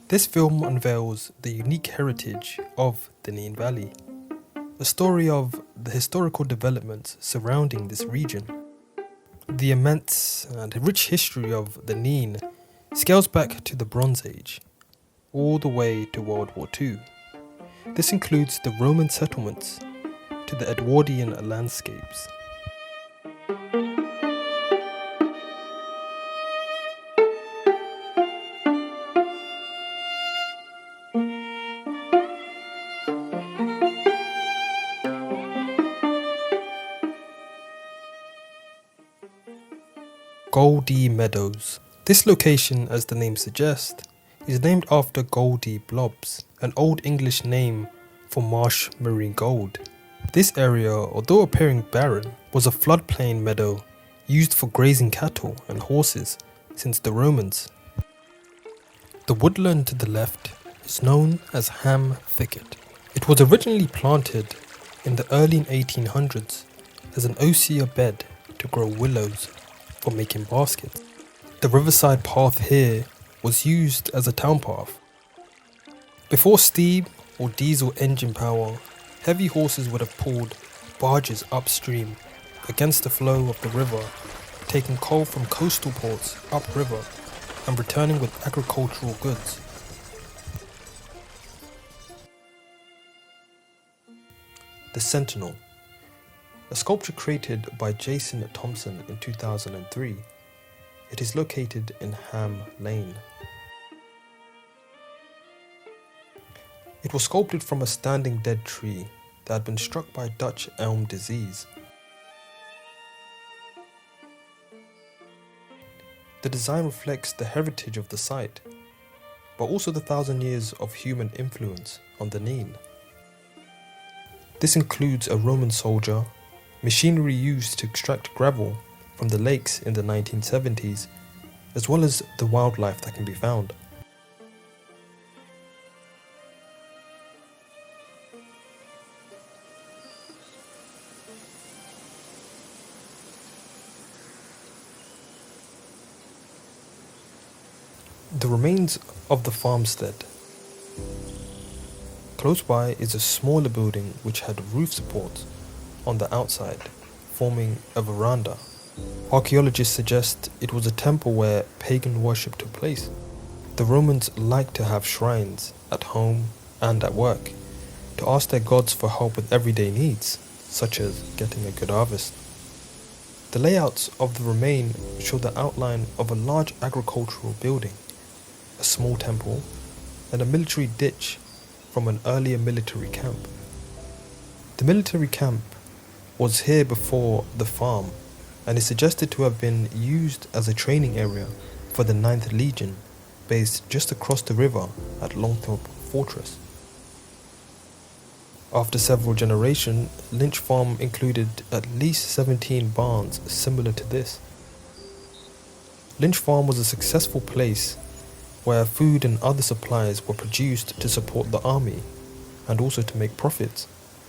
This film unveils the unique heritage of the Nene Valley, a story of the historical developments surrounding this region. The immense and rich history of the Nene scales back to the Bronze Age, all the way to World War II. This includes the Roman settlements to the Edwardian landscapes. Goldie Meadows. This location, as the name suggests, is named after Goldie Blobs, an Old English name for marsh marine gold. This area, although appearing barren, was a floodplain meadow used for grazing cattle and horses since the Romans. The woodland to the left is known as Ham Thicket. It was originally planted in the early 1800s as an osier bed to grow willows for making baskets. The riverside path here was used as a town path. Before steam or diesel engine power, heavy horses would have pulled barges upstream against the flow of the river, taking coal from coastal ports upriver and returning with agricultural goods. The Sentinel, a sculpture created by Jason Thompson in 2003. It is located in Ham Lane. It was sculpted from a standing dead tree that had been struck by Dutch elm disease. The design reflects the heritage of the site, but also the 1,000 years of human influence on the Nene. This includes a Roman soldier, machinery used to extract gravel from the lakes in the 1970s, as well as the wildlife that can be found. The remains of the farmstead. Close by is a smaller building which had roof supports on the outside, forming a veranda. Archaeologists suggest it was a temple where pagan worship took place. The Romans liked to have shrines at home and at work to ask their gods for help with everyday needs, such as getting a good harvest. The layouts of the remain show the outline of a large agricultural building, a small temple, and a military ditch from an earlier military camp. The military camp was here before the farm and is suggested to have been used as a training area for the 9th Legion based just across the river at Longthorpe Fortress. After several generations, Lynch Farm included at least 17 barns similar to this. Lynch Farm was a successful place where food and other supplies were produced to support the army and also to make profits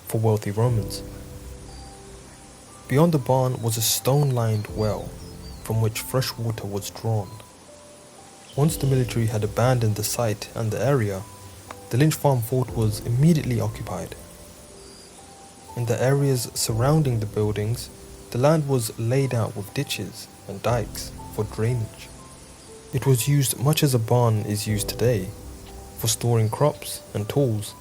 for wealthy Romans. Beyond the barn was a stone-lined well from which fresh water was drawn. Once the military had abandoned the site and the area, the Lynch Farm fort was immediately occupied. In the areas surrounding the buildings, the land was laid out with ditches and dikes for drainage. It was used much as a barn is used today, for storing crops and tools,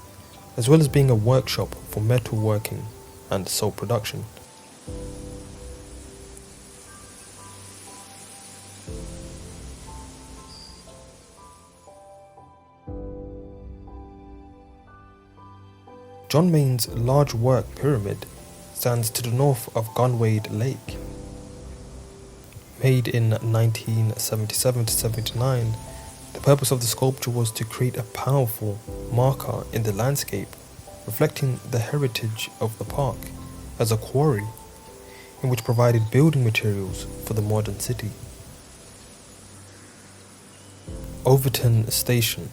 as well as being a workshop for metal working and salt production. John Main's large work pyramid stands to the north of Gunwade Lake. Made in 1977-79, the purpose of the sculpture was to create a powerful marker in the landscape, reflecting the heritage of the park as a quarry in which provided building materials for the modern city. Overton Station.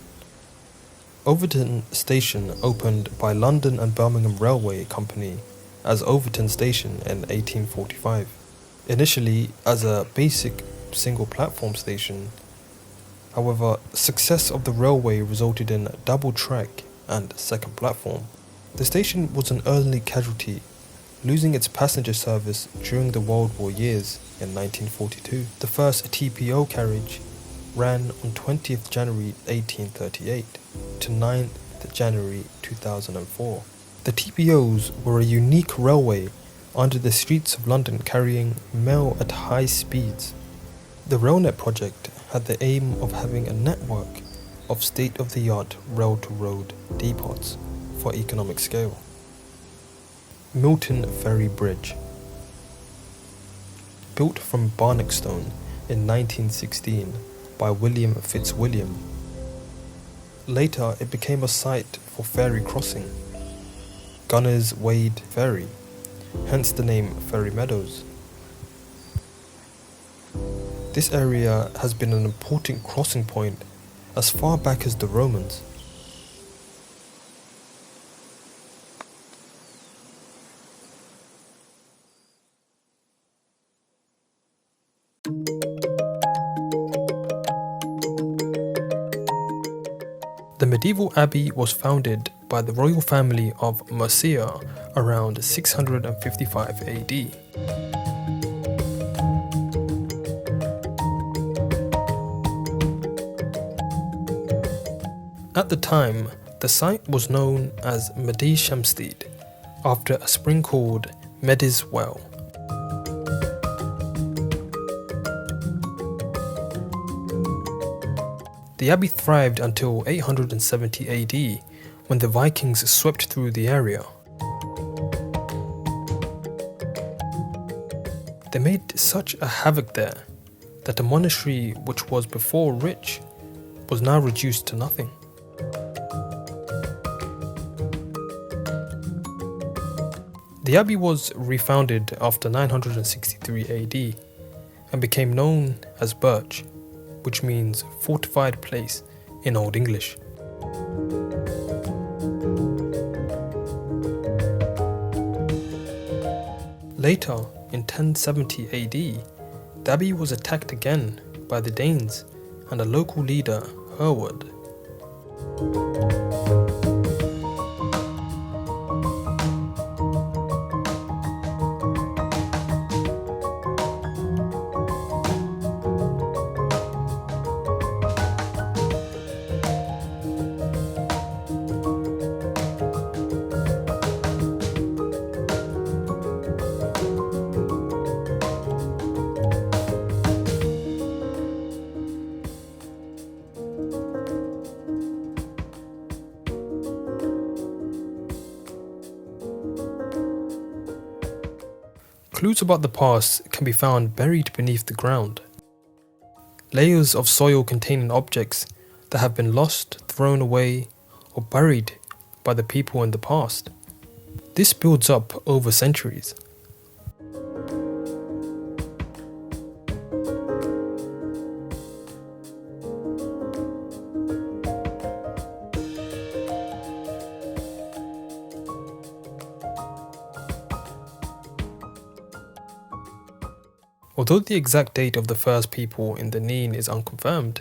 Overton Station opened by London and Birmingham Railway Company as Overton Station in 1845. Initially as a basic single platform station, However, the success of the railway resulted in a double track and second platform. The station was an early casualty, losing its passenger service during the World War years in 1942. The first TPO carriage ran on 20th January 1838 to 9th January 2004. The TPOs were a unique railway under the streets of London carrying mail at high speeds. The RailNet project had the aim of having a network of state-of-the-art rail-to-road depots for economic scale. Milton Ferry Bridge. Built from Barnackstone in 1916 by William Fitzwilliam. Later it became a site for ferry crossing. Gunners Wade Ferry, hence the name Ferry Meadows. This area has been an important crossing point as far back as the Romans. The medieval abbey was founded by the royal family of Mercia around 655 AD. At the time, the site was known as Medi Shamstead, after a spring called Medi's Well. The abbey thrived until 870 AD, when the Vikings swept through the area. They made such a havoc there that a monastery which was before rich was now reduced to nothing. The abbey was refounded after 963 AD and became known as Birch, which means fortified place in Old English. Later, in 1070 AD, the abbey was attacked again by the Danes and a local leader, Hereward. Clues about the past can be found buried beneath the ground. Layers of soil containing objects that have been lost, thrown away, or buried by the people in the past. This builds up over centuries. Although the exact date of the first people in the Nene is unconfirmed,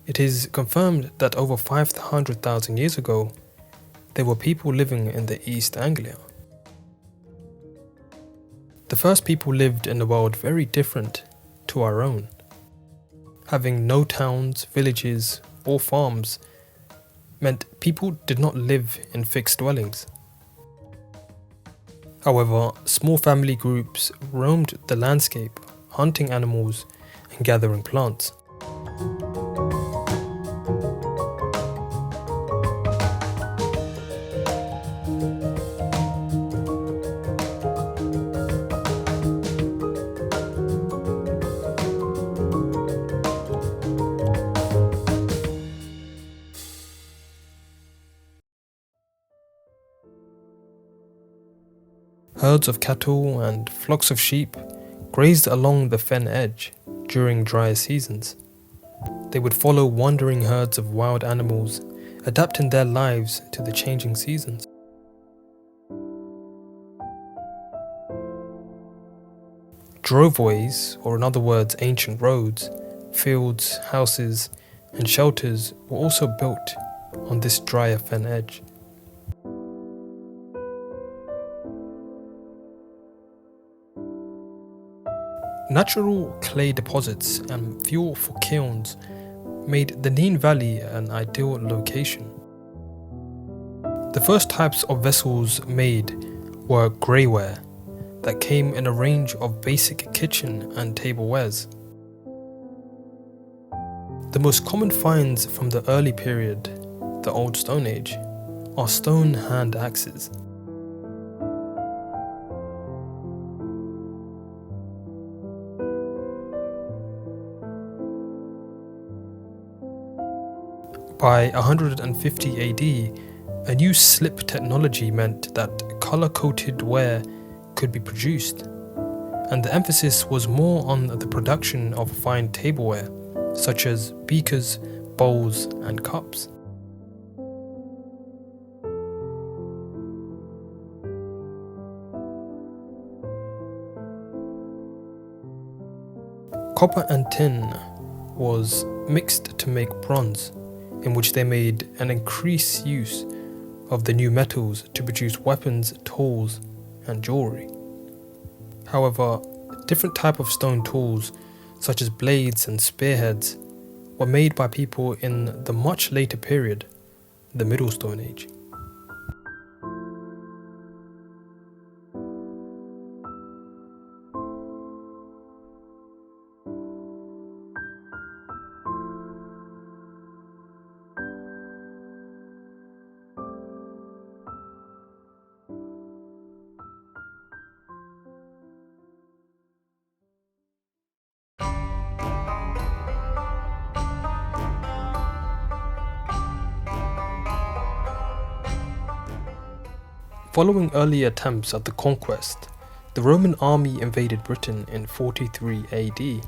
it is confirmed that over 500,000 years ago, there were people living in the East Anglia. The first people lived in a world very different to our own, having no towns, villages, or farms meant people did not live in fixed dwellings. However, small family groups roamed the landscape, hunting animals and gathering plants. Herds of cattle and flocks of sheep grazed along the fen edge during drier seasons. They would follow wandering herds of wild animals, adapting their lives to the changing seasons. Droveways, or in other words ancient roads, fields, houses, and shelters were also built on this drier fen edge. Natural clay deposits and fuel for kilns made the Nene Valley an ideal location. The first types of vessels made were greyware that came in a range of basic kitchen and tablewares. The most common finds from the early period, the Old Stone Age, are stone hand axes. By 150 AD, a new slip technology meant that colour-coated ware could be produced, and the emphasis was more on the production of fine tableware, such as beakers, bowls, and cups. Copper and tin was mixed to make bronze, in which they made an increased use of the new metals to produce weapons, tools, and jewellery. However, different type of stone tools, such as blades and spearheads, were made by people in the much later period, the Middle Stone Age. Following early attempts at the conquest, the Roman army invaded Britain in 43 AD.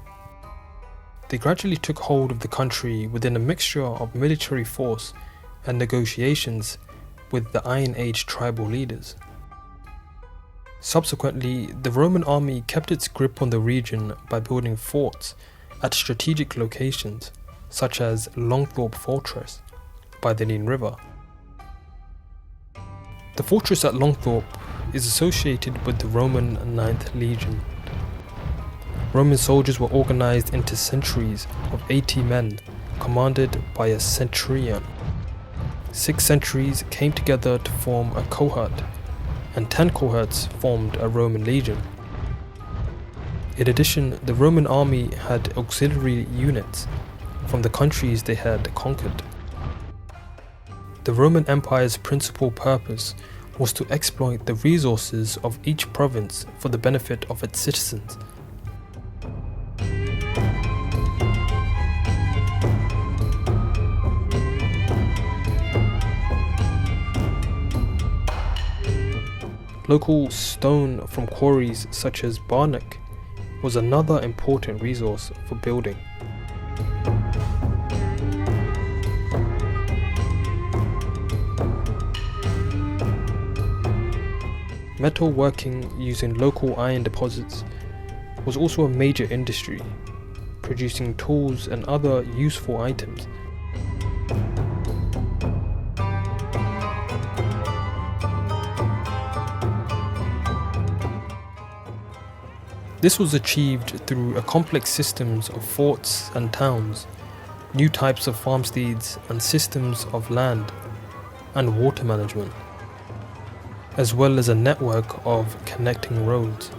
They gradually took hold of the country within a mixture of military force and negotiations with the Iron Age tribal leaders. Subsequently, the Roman army kept its grip on the region by building forts at strategic locations, such as Longthorpe Fortress by the Nene River. The fortress at Longthorpe is associated with the Roman 9th Legion. Roman soldiers were organized into centuries of 80 men, commanded by a centurion. 6 centuries came together to form a cohort, and 10 cohorts formed a Roman legion. In addition, the Roman army had auxiliary units from the countries they had conquered. The Roman Empire's principal purpose was to exploit the resources of each province for the benefit of its citizens. Local stone from quarries such as Barnack was another important resource for building. Metal working using local iron deposits was also a major industry, producing tools and other useful items. This was achieved through a complex systems of forts and towns, new types of farmsteads and systems of land and water management, as well as a network of connecting roads.